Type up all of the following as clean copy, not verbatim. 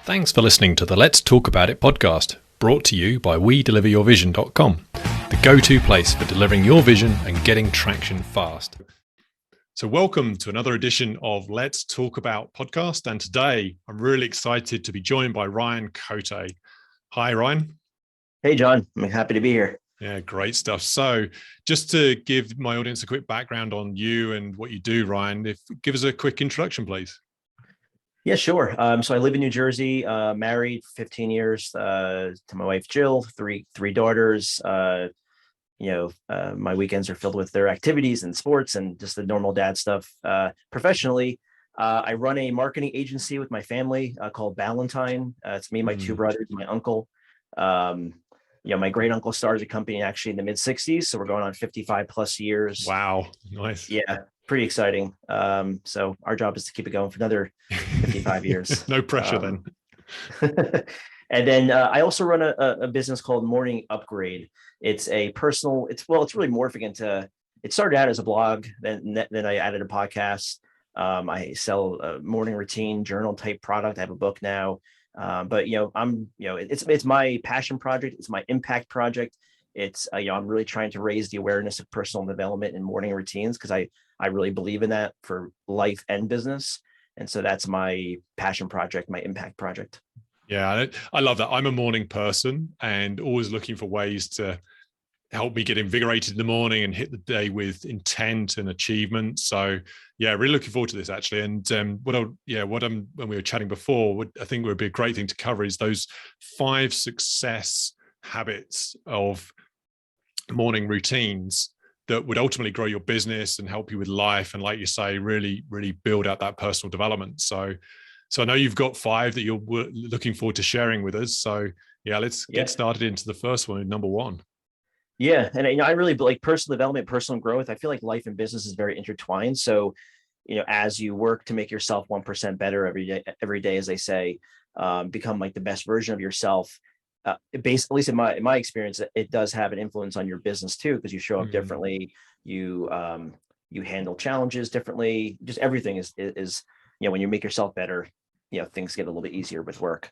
Thanks for listening to the Let's Talk About It podcast, brought to you by WeDeliverYourVision.com, the go-to place for delivering your vision and getting traction fast. So welcome to another edition of Let's Talk About podcast. And today I'm really excited to be joined by Ryan Cote. Hi, Ryan. Hey, John. I'm happy to be here. Yeah, great stuff. So just to give my audience a quick background on you and what you do, Ryan, give us a quick introduction, please. Yeah, sure. So I live in New Jersey, married 15 years to my wife, Jill, three daughters. My weekends are filled with their activities and sports and just the normal dad stuff. Professionally, I run a marketing agency with my family called Ballantine. It's me, my two brothers, my uncle. My great uncle started a company actually in the mid 60s. So we're going on 55 plus years. Wow. Nice. Yeah. Pretty exciting. So our job is to keep it going for another 55 years. No pressure then. And then I also run a business called Morning Upgrade. It's a personal, it's really morphing into, it started out as a blog, then I added a podcast. I sell a morning routine journal type product. I have a book now. It's my passion project. It's my impact project. It's, I'm really trying to raise the awareness of personal development and morning routines because I really believe in that for life and business. And so that's my passion project, my impact project. Yeah, I love that. I'm a morning person and always looking for ways to help me get invigorated in the morning and hit the day with intent and achievement. So yeah, really looking forward to this actually. And when we were chatting before, what I think would be a great thing to cover is those 5 success habits of morning routines that would ultimately grow your business and help you with life. And like you say, really, really build out that personal development. So I know you've got 5 that you're looking forward to sharing with us. So yeah, let's get started into the first one, number 1. Yeah. And I really like personal development, personal growth. I feel like life and business is very intertwined. So, as you work to make yourself 1% better every day, as they say, become like the best version of yourself. At least in my experience, it does have an influence on your business too, because you show up differently. You handle challenges differently. Just everything is when you make yourself better, things get a little bit easier with work.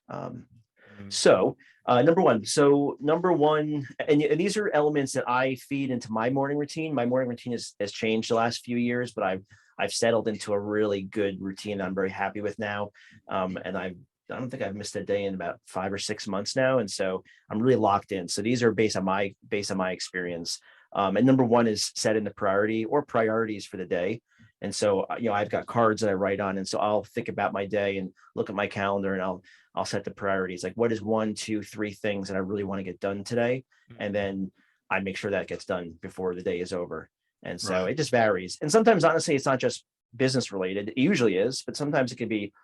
So number one, and these are elements that I feed into my morning routine. My morning routine has changed the last few years, but I've settled into a really good routine that I'm very happy with now. And I don't think I've missed a day in about 5 or 6 months now. And so I'm really locked in. So these are based on my experience. And number 1 is set in the priorities for the day. And so, I've got cards that I write on. And so I'll think about my day and look at my calendar and I'll set the priorities. Like what is 1, 2, 3 things that I really want to get done today? And then I make sure that gets done before the day is over. And so It just varies. And sometimes, honestly, it's not just business related. It usually is, but sometimes it could be,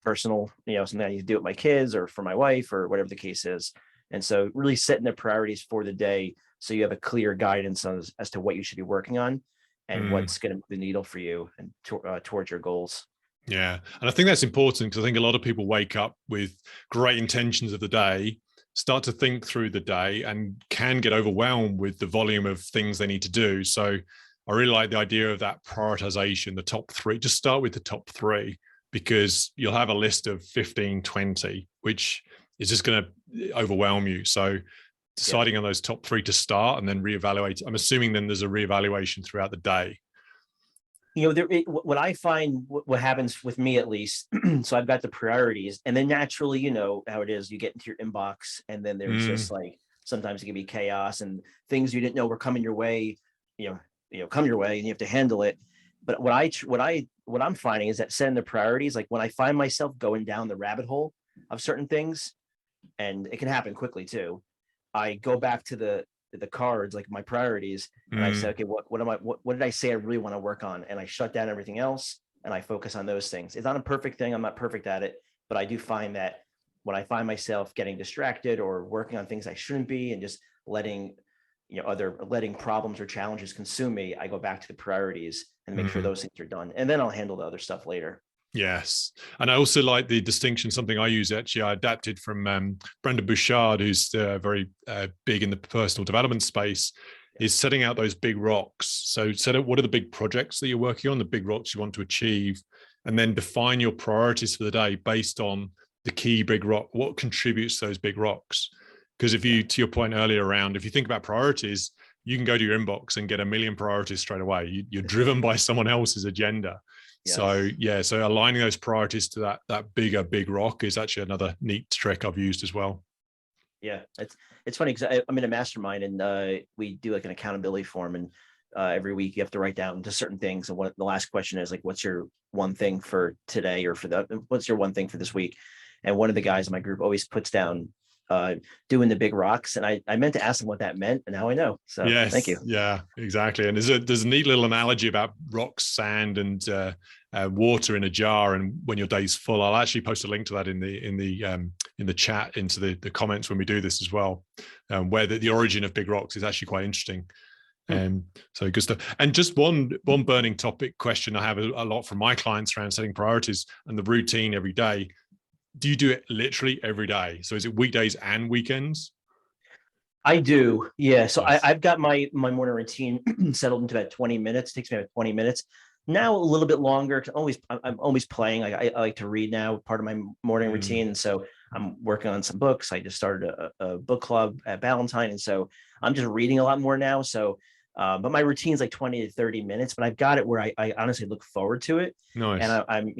personal, something I need to do with my kids or for my wife or whatever the case is. And so really setting the priorities for the day so you have a clear guidance as to what you should be working on and what's going to move the needle for you and towards your goals. Yeah. And I think that's important because I think a lot of people wake up with great intentions of the day, start to think through the day and can get overwhelmed with the volume of things they need to do. So I really like the idea of that prioritization, the top 3, just start with the top 3. Because you'll have a list of 15, 20, which is just going to overwhelm you. So deciding on those top 3 to start and then reevaluate. I'm assuming then there's a reevaluation throughout the day. What I find, what happens with me at least, so I've got the priorities and then naturally, how it is, you get into your inbox and then there's just like, sometimes it can be chaos and things you didn't know were coming your way, come your way and you have to handle it. But what I'm finding is that setting the priorities, like when I find myself going down the rabbit hole of certain things, and it can happen quickly too, I go back to the cards, like my priorities, and I say, okay, what did I say I really want to work on? And I shut down everything else and I focus on those things. It's not a perfect thing. I'm not perfect at it, but I do find that when I find myself getting distracted or working on things I shouldn't be and just letting problems or challenges consume me, I go back to the priorities and make sure those things are done. And then I'll handle the other stuff later. Yes. And I also like the distinction, something I use actually, I adapted from Brendon Burchard, who's very big in the personal development space, is setting out those big rocks. So set out what are the big projects that you're working on, the big rocks you want to achieve, and then define your priorities for the day based on the key big rock, what contributes to those big rocks. Because if you, to your point earlier around, if you think about priorities, you can go to your inbox and get a million priorities straight away. You're driven by someone else's agenda. Yes. So yeah, so aligning those priorities to that big rock is actually another neat trick I've used as well. Yeah, it's funny because I'm in a mastermind, and we do like an accountability form, and every week you have to write down just certain things. And what the last question is like, what's your one thing for today, or what's your one thing for this week? And one of the guys in my group always puts down doing the big rocks, and I meant to ask him what that meant, and now I know. So yes, thank you. Yeah, exactly. And there's a neat little analogy about rocks, sand, and water in a jar. And when your day's full, I'll actually post a link to that in the chat, into the comments when we do this as well, where the origin of big rocks is actually quite interesting. So good stuff. And just one burning topic question I have a lot from my clients around setting priorities and the routine every day. Do you do it literally every day? So is it weekdays and weekends? I do. Yeah. So Nice. I've got my morning routine settled into about 20 minutes. It takes me about 20 minutes. Now a little bit longer. I'm always playing. I like to read now, part of my morning routine. And so I'm working on some books. I just started a book club at Ballantine. And so I'm just reading a lot more now. So but my routine is like 20 to 30 minutes, but I've got it where I honestly look forward to it. Nice. And I'm,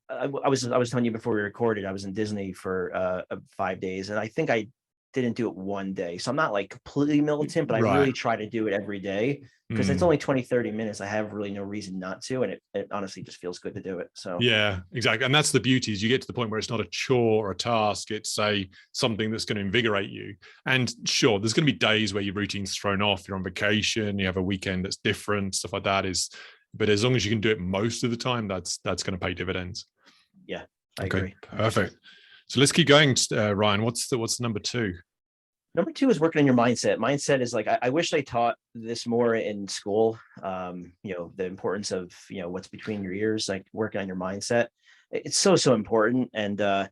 I was telling you before we recorded, I was in Disney for 5 days, and I think I didn't do it one day. So I'm not like completely militant, but I really try to do it every day, because it's only 20, 30 minutes. I have really no reason not to. And it honestly just feels good to do it. So yeah, exactly. And that's the beauty, is you get to the point where it's not a chore or a task. It's something that's going to invigorate you. And sure, there's going to be days where your routine's thrown off, you're on vacation, you have a weekend that's different, stuff like that but as long as you can do it most of the time, that's going to pay dividends. Yeah, I agree. Perfect. So let's keep going, Ryan. What's the number two? Number two is working on your mindset. Mindset is like, I wish they taught this more in school. The importance of, what's between your ears, like working on your mindset. It's so important. And, it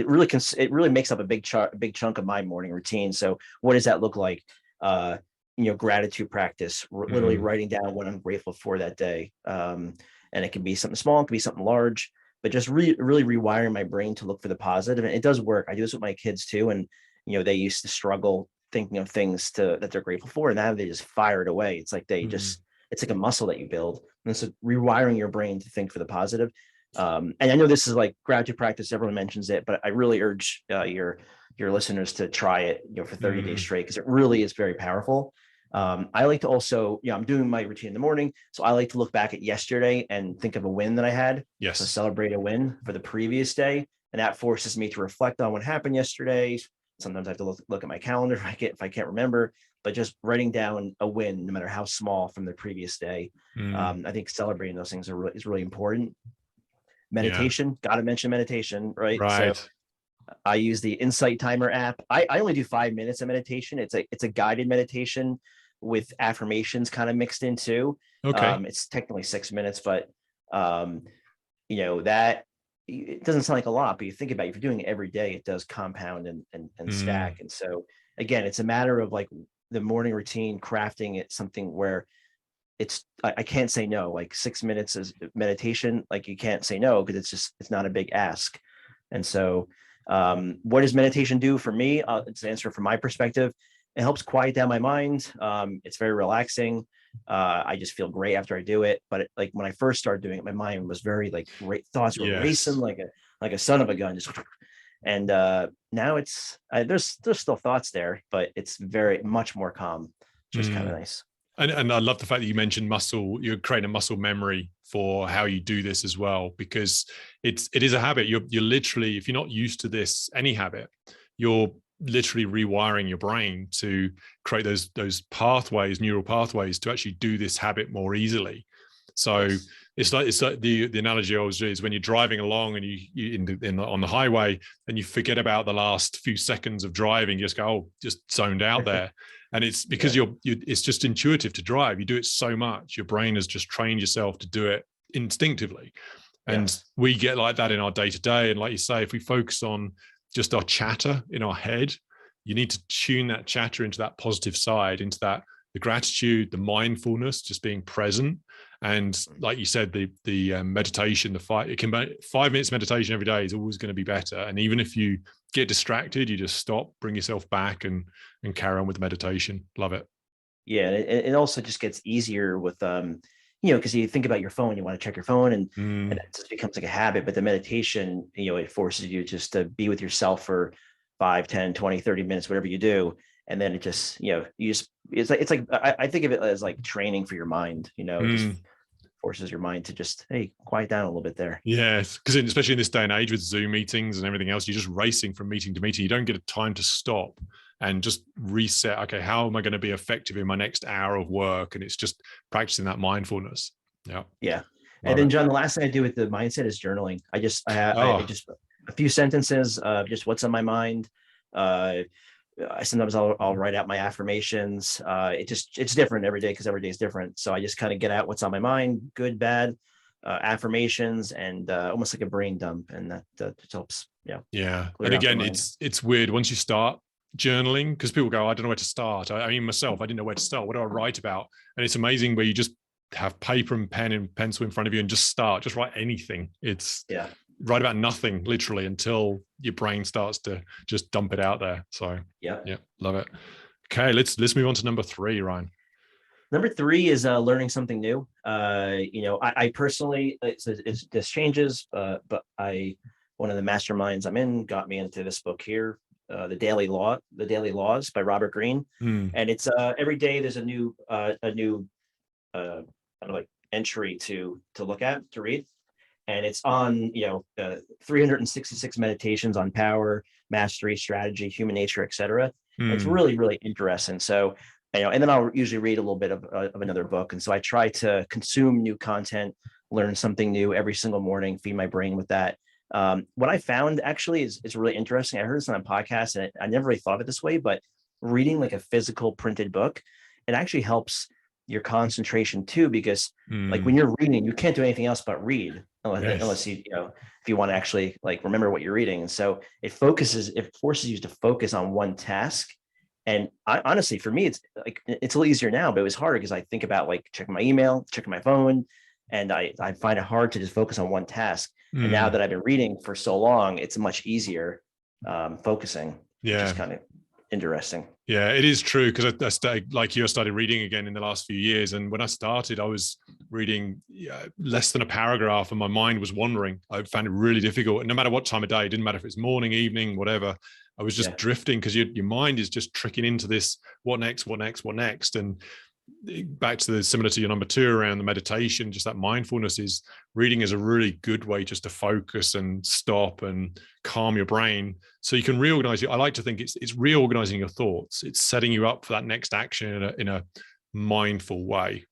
really makes up a big chunk of my morning routine. So what does that look like? Gratitude practice, literally writing down what I'm grateful for that day. And it can be something small, it can be something large, but just really rewiring my brain to look for the positive. And it does work. I do this with my kids too. And, they used to struggle thinking of things that they're grateful for. And now they just fire it away. It's like it's like a muscle that you build. And so rewiring your brain to think for the positive. And I know this is like gratitude practice, everyone mentions it, but I really urge your listeners to try it, for 30 days straight, because it really is very powerful. I like to also, I'm doing my routine in the morning. So I like to look back at yesterday and think of a win that I had. Yes. So celebrate a win for the previous day. And that forces me to reflect on what happened yesterday. Sometimes I have to look at my calendar if I can't remember, but just writing down a win, no matter how small, from the previous day. I think celebrating those things is really important. Meditation, got to mention meditation, right? So I use the Insight Timer app. I only do 5 minutes of meditation. It's a guided meditation with affirmations kind of mixed in too. Okay. It's technically 6 minutes, but that it doesn't sound like a lot, but you think about it, if you're doing it every day, it does compound and stack. And so again, it's a matter of like the morning routine, crafting it something where I can't say no. Like 6 minutes is meditation. Like you can't say no, because it's not a big ask. And so what does meditation do for me? It's an answer from my perspective. It helps quiet down my mind. It's very relaxing. I just feel great after I do it. But like when I first started doing it, my mind was very like thoughts were racing like a son of a gun. And now there's still thoughts there, but it's very much more calm. Just kind of nice. And I love the fact that you mentioned you're creating a muscle memory for how you do this as well, because it is a habit. You're literally, if you're not used to this, any habit, you're literally rewiring your brain to create those neural pathways to actually do this habit more easily. So it's like the analogy I always do is when you're driving along and you on the highway and you forget about the last few seconds of driving, you just go, just zoned out there. And it's because it's just intuitive to drive. You do it so much, your brain has just trained yourself to do it instinctively. And we get like that in our day-to-day. And like you say, if we focus on just our chatter in our head, you need to tune that chatter into that positive side, into the gratitude, the mindfulness, just being present. And like you said, the meditation, it can be 5 minutes meditation every day is always going to be better. And even if you get distracted, you just stop, bring yourself back, and carry on with the meditation. Love it. Yeah, and it also just gets easier with because you think about your phone, you want to check your phone, and it just becomes like a habit. But the meditation, it forces you just to be with yourself for 5, 10, 20, 30 minutes, whatever you do. And then it just, it's like I think of it as like training for your mind, it just forces your mind to just, hey, quiet down a little bit there. Yes, because especially in this day and age with Zoom meetings and everything else, you're just racing from meeting to meeting. You don't get a time to stop and just reset. Okay, how am I going to be effective in my next hour of work? And it's just practicing that mindfulness. Yeah. Yeah. And then, John, the last thing I do with the mindset is journaling. I just a few sentences of just what's on my mind. Sometimes I'll write out my affirmations. It's different every day because every day is different. So I just kind of get out what's on my mind, good, bad, affirmations, and almost like a brain dump, and that just helps. Yeah. Yeah. And again, it's weird once you start journaling, because people go, I don't know where to start. I mean, myself, I didn't know where to start. What do I write about? And it's amazing where you just have paper and pen and pencil in front of you and just write anything. It's write about nothing literally until your brain starts to just dump it out there. So yeah, love it. Okay, let's move on to number 3, Ryan. Number 3 is learning something new. I personally, this changes, but one of the masterminds I'm in got me into this book here, The Daily Laws by Robert Greene. And it's every day there's a new kind of like entry to look at, to read. And it's on, 366 meditations on power, mastery, strategy, human nature, etc. It's really, really interesting. So, and then I'll usually read a little bit of another book. And so I try to consume new content, learn something new every single morning, feed my brain with that. What I found actually is really interesting. I heard this on a podcast, and I never really thought of it this way, but reading like a physical printed book, it actually helps your concentration too, because like when you're reading, you can't do anything else but read unless you if you want to actually like remember what you're reading. And so it forces you to focus on one task. And honestly, for me, it's a little easier now, but it was harder because I think about like checking my email, checking my phone, and I find it hard to just focus on one task. And now that I've been reading for so long, it's much easier focusing. Yeah. Which is kind of interesting. Yeah, it is true, because I started reading again in the last few years. And when I started, I was reading less than a paragraph and my mind was wandering. I found it really difficult. And no matter what time of day, it didn't matter if it's morning, evening, whatever, I was just drifting, because your mind is just tricking into this, what next? And back to similar to your number 2 around the meditation, just that mindfulness is reading is a really good way just to focus and stop and calm your brain so you can reorganize I like to think it's reorganizing your thoughts. It's setting you up for that next action in a mindful way.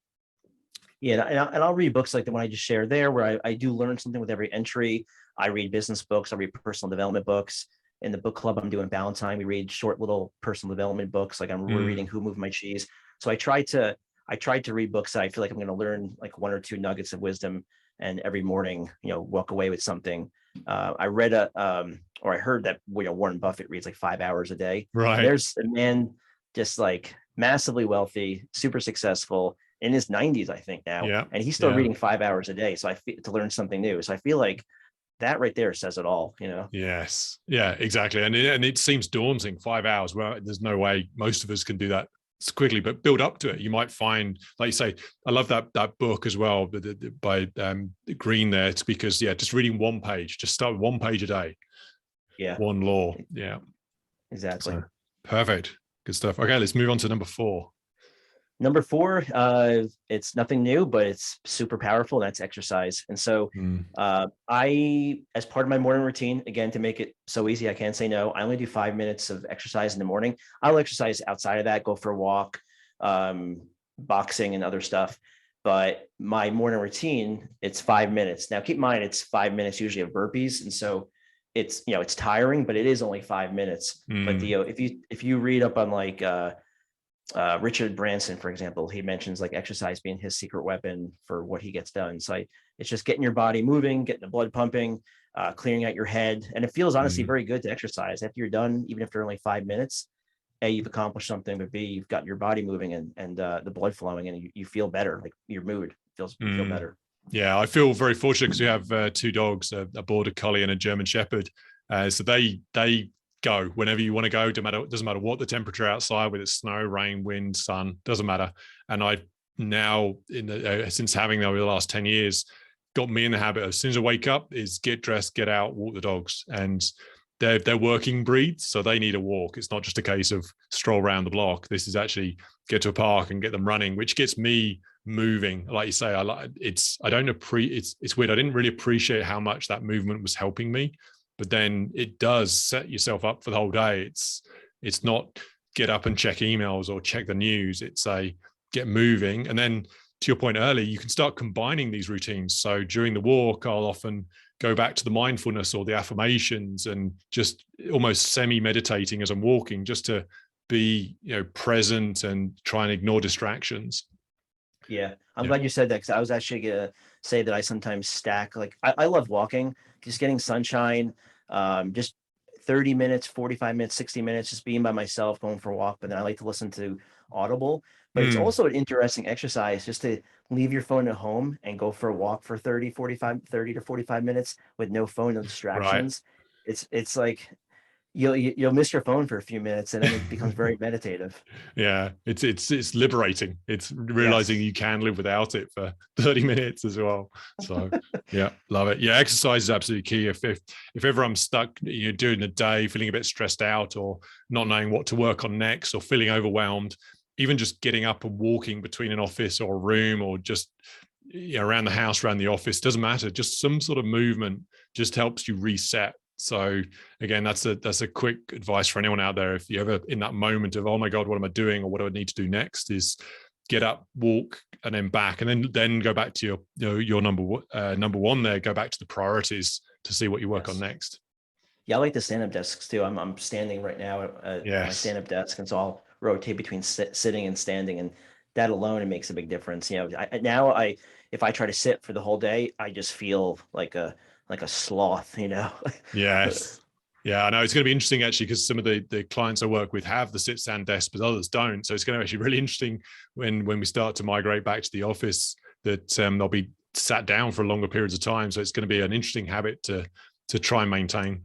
Yeah, and I'll read books like the one I just shared there, where I do learn something with every entry. I read business books, I read personal development books. In the book club I'm doing Valentine, we read short little personal development books. Like we're reading Who Moved My Cheese. So I tried to read books that I feel like I'm going to learn like 1 or 2 nuggets of wisdom, and every morning, walk away with something. I read or I heard that Warren Buffett reads like 5 hours a day. Right. There's a man just like massively wealthy, super successful, in his 90s, I think now, and he's still reading 5 hours a day. So I feel to learn something new. So I feel like that right there says it all, Yes. Yeah, exactly. And it seems daunting, 5 hours. Well, there's no way most of us can do that quickly, but build up to it. You might find, like you say, I love that book as well by Greene there. It's because just reading one page, just start with 1 page a day. Yeah. One law. Yeah. Exactly. So, perfect. Good stuff. Okay, let's move on to number 4. Number 4, it's nothing new, but it's super powerful, and that's exercise. And so I, as part of my morning routine, again, to make it so easy, I can't say no, I only do 5 minutes of exercise in the morning. I'll exercise outside of that, go for a walk, boxing and other stuff. But my morning routine, it's 5 minutes. Now, keep in mind, it's 5 minutes usually of burpees. And so it's, it's tiring, but it is only 5 minutes. But if you read up on like, Richard Branson, for example, he mentions like exercise being his secret weapon for what he gets done. So it's just getting your body moving, getting the blood pumping, clearing out your head. And it feels honestly very good to exercise after you're done, even after only 5 minutes. A, you've accomplished something, but B, you've got your body moving and the blood flowing, and you feel better, like your mood you feel better. Yeah, I feel very fortunate because we have two dogs, a border collie and a German shepherd. So they go whenever you want to go. Doesn't matter what the temperature outside, whether it's snow, rain, wind, sun, doesn't matter. And I now, since having them over the last 10 years, got me in the habit of, as soon as I wake up, is get dressed, get out, walk the dogs. And they're working breeds, so they need a walk. It's not just a case of stroll around the block. This is actually get to a park and get them running, which gets me moving. Like you say, it's weird. I didn't really appreciate how much that movement was helping me, but then it does set yourself up for the whole day. It's not get up and check emails or check the news. It's a get moving. And then to your point earlier, you can start combining these routines. So during the walk, I'll often go back to the mindfulness or the affirmations and just almost semi-meditating as I'm walking, just to be, present and try and ignore distractions. Yeah, I'm glad you said that, because I was actually gonna say that I sometimes stack. Like I love walking, just getting sunshine, just 30 minutes, 45 minutes, 60 minutes, just being by myself, going for a walk. But then I like to listen to Audible. But it's also an interesting exercise just to leave your phone at home and go for a walk for 30 to 45 minutes with no phone, no distractions. Right. It's like you'll miss your phone for a few minutes, and then it becomes very meditative. Yeah, it's liberating. It's realizing you can live without it for 30 minutes as well. So yeah, love it. Yeah, exercise is absolutely key. If ever I'm stuck, during the day, feeling a bit stressed out or not knowing what to work on next or feeling overwhelmed, even just getting up and walking between an office or a room, or just around the house, around the office, doesn't matter. Just some sort of movement just helps you reset. So again, that's a quick advice for anyone out there. If you're ever in that moment of, oh my God, what am I doing? Or what do I need to do next? Is get up, walk, and then back, and then go back to your number one there, go back to the priorities to see what you work on next. Yeah, I like the stand-up desks too. I'm standing right now at my stand-up desk, and so I'll rotate between sitting and standing, and that alone, it makes a big difference. If I try to sit for the whole day, I just feel like a sloth, Yes. Yeah, I know it's going to be interesting actually, because some of the clients I work with have the sit stand desk, but others don't. So it's going to actually be really interesting when we start to migrate back to the office, that they'll be sat down for longer periods of time. So it's going to be an interesting habit to try and maintain.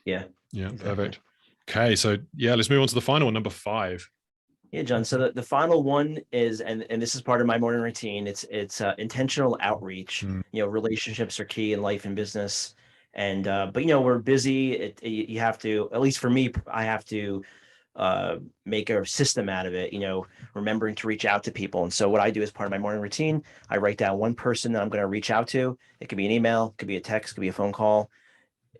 Yeah. Yeah. Exactly. Perfect. Okay. So yeah, let's move on to the final one, number 5. Yeah, John. So the final one is, and this is part of my morning routine. It's intentional outreach. Relationships are key in life and business, and but we're busy. You have to, at least for me, I have to make a system out of it. Remembering to reach out to people. And so what I do as part of my morning routine, I write down one person that I'm going to reach out to. It could be an email, it could be a text, it could be a phone call,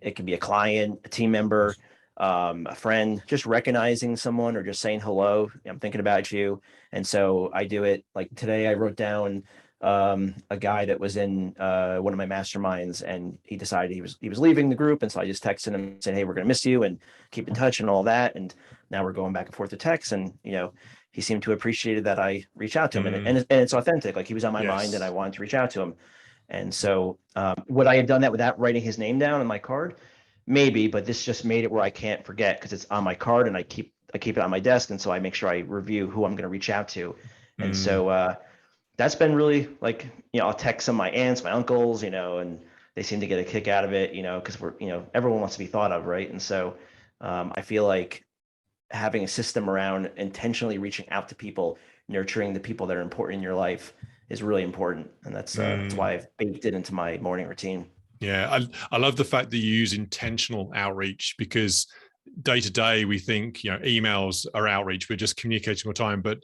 it could be a client, a team member, a friend, just recognizing someone or just saying hello. I'm thinking about you. And so I do it. Like today, I wrote down a guy that was in one of my masterminds, and he decided he was leaving the group. And so I just texted him saying, hey, we're going to miss you, and keep in touch and all that. And now we're going back and forth to text. And, he seemed to appreciate that I reach out to him, and it's authentic. Like he was on my mind, and I wanted to reach out to him. And so would I have done that without writing his name down on my card? Maybe, but this just made it where I can't forget, because it's on my card and I keep it on my desk. And so I make sure I review who I'm going to reach out to. And so that's been really, like, I'll text some of my aunts, my uncles, and they seem to get a kick out of it, because we're, everyone wants to be thought of. Right. And so I feel like having a system around intentionally reaching out to people, nurturing the people that are important in your life, is really important. And that's why I've baked it into my morning routine. Yeah, I love the fact that you use intentional outreach, because day to day we think, emails are outreach, we're just communicating all the time, but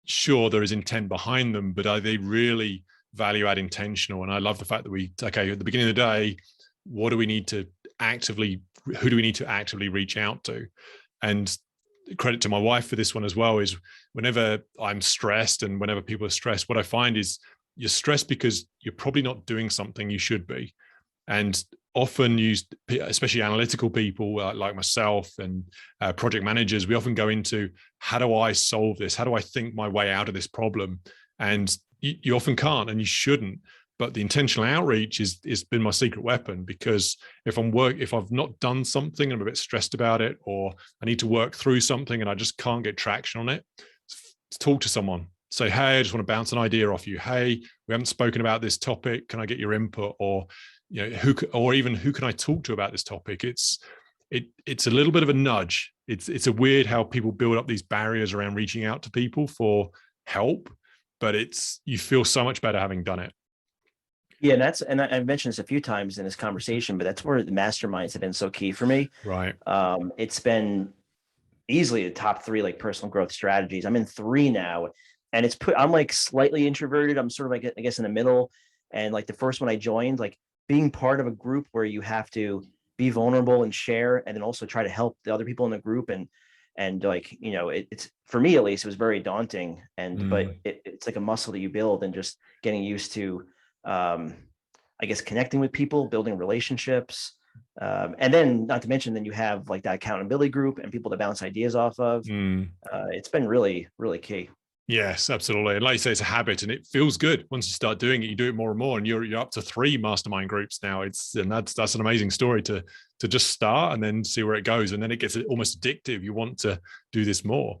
sure, there is intent behind them, but are they really value add intentional? And I love the fact that at the beginning of the day, who do we need to actively reach out to? And credit to my wife for this one as well, is whenever I'm stressed and whenever people are stressed, what I find is you're stressed because you're probably not doing something you should be. And often especially analytical people like myself and project managers, we often go into, how do I solve this? How do I think my way out of this problem? And you often can't, and you shouldn't. But the intentional outreach has been my secret weapon, because if I've not done something and I'm a bit stressed about it, or I need to work through something and I just can't get traction on it, talk to someone. say, hey, I just want to bounce an idea off you. Hey, we haven't spoken about this topic. Can I get your input? Or, or even who can I talk to about this topic? It's a little bit of a nudge. It's a weird how people build up these barriers around reaching out to people for help, but you feel so much better having done it. Yeah, and I've mentioned this a few times in this conversation, but that's where the masterminds have been so key for me. Right. It's been easily the top 3 like personal growth strategies. I'm in 3 now, and I'm like slightly introverted. I'm sort of like, I guess, in the middle. And like the first one I joined, like being part of a group where you have to be vulnerable and share, and then also try to help the other people in the group. And like, it's, for me at least, it was very daunting. But it's like a muscle that you build, and just getting used to, I guess, connecting with people, building relationships. And then not to mention, then you have like that accountability group and people to bounce ideas off of. It's been really, really key. Yes, absolutely. And like you say, it's a habit, and it feels good once you start doing it. You do it more and more, and you're up to 3 mastermind groups now. That's an amazing story to just start and then see where it goes, and then it gets almost addictive. You want to do this more.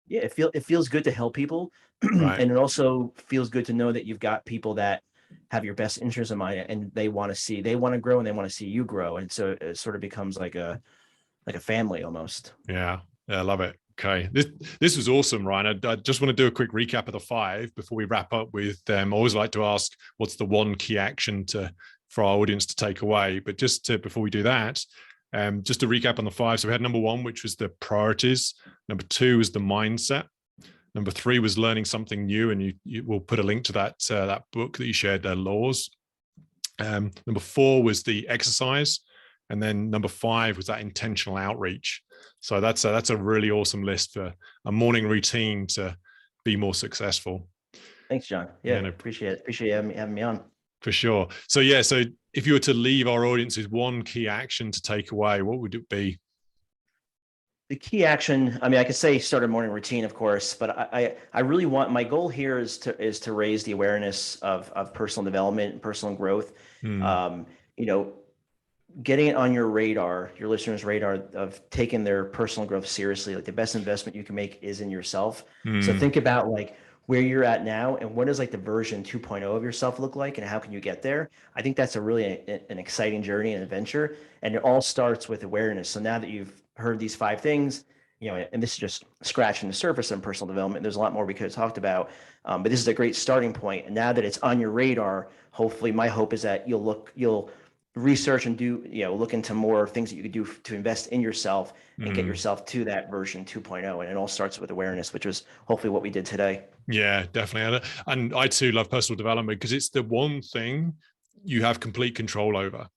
Yeah, it feels good to help people, right. And it also feels good to know that you've got people that have your best interests in mind, and they want to grow, and they want to see you grow, and so it sort of becomes like a family almost. Yeah, I love it. Okay, this was awesome, Ryan. I just want to do a quick recap of the 5 before we wrap up with them. I always like to ask, what's the one key action for our audience to take away? But before we do that, just to recap on the 5. So we had number 1, which was the priorities. Number 2 was the mindset. Number 3 was learning something new, and you will put a link to that book that you shared, their laws. Number 4 was the exercise, and then number 5 was that intentional outreach. So that's a really awesome list for a morning routine to be more successful. Thanks, John. Yeah, appreciate it. Appreciate you having me on. For sure. So if you were to leave our audience with one key action to take away, what would it be? The key action, I mean, I could say start a morning routine, of course, but I really want, my goal here is to raise the awareness of personal development and personal growth. Getting it on your radar, your listeners' radar, of taking their personal growth seriously. Like the best investment you can make is in yourself. So think about like where you're at now, and what does like the version 2.0 of yourself look like, and how can you get there? I think that's an exciting journey and adventure, and it all starts with awareness. So now that you've heard these 5 things, and this is just scratching the surface on personal development, there's a lot more we could have talked about, but this is a great starting point. And now that it's on your radar, hopefully, my hope is that you'll research and look into more things that you could do to invest in yourself and get yourself to that version 2.0. And it all starts with awareness, which was hopefully what we did today. Yeah, definitely. And I too love personal development because it's the one thing you have complete control over.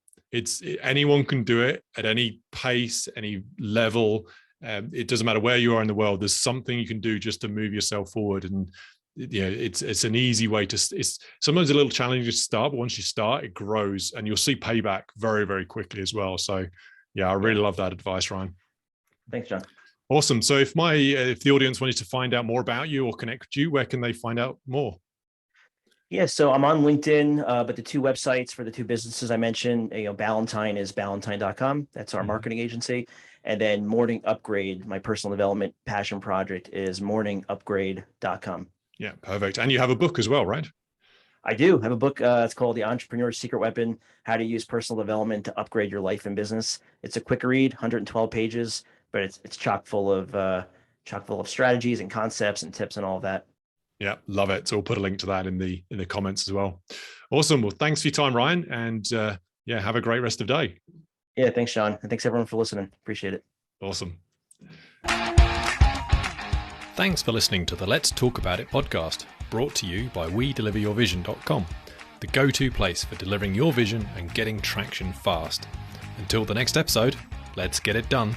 Anyone can do it at any pace, any level. It doesn't matter where you are in the world. There's something you can do just to move yourself forward. And it's an easy way it's sometimes a little challenging to start, but once you start, it grows, and you'll see payback very, very quickly as well. So yeah, I really love that advice, Ryan. Thanks, John. Awesome. So if the audience wanted to find out more about you or connect with you, where can they find out more? Yeah, so I'm on LinkedIn, but the 2 websites for the 2 businesses I mentioned, Ballantine is ballantine.com. That's our marketing agency. And then Morning Upgrade, my personal development passion project, is morningupgrade.com. Yeah, perfect. And you have a book as well, right? I do have a book. It's called The Entrepreneur's Secret Weapon: How to Use Personal Development to Upgrade Your Life and Business. It's a quick read, 112 pages, but it's chock full of strategies and concepts and tips and all of that. Yeah, love it. So we'll put a link to that in the comments as well. Awesome. Well, thanks for your time, Ryan, and have a great rest of the day. Yeah, thanks, Sean, and thanks everyone for listening. Appreciate it. Awesome. Thanks for listening to the Let's Talk About It podcast, brought to you by WeDeliverYourVision.com, the go-to place for delivering your vision and getting traction fast. Until the next episode, let's get it done.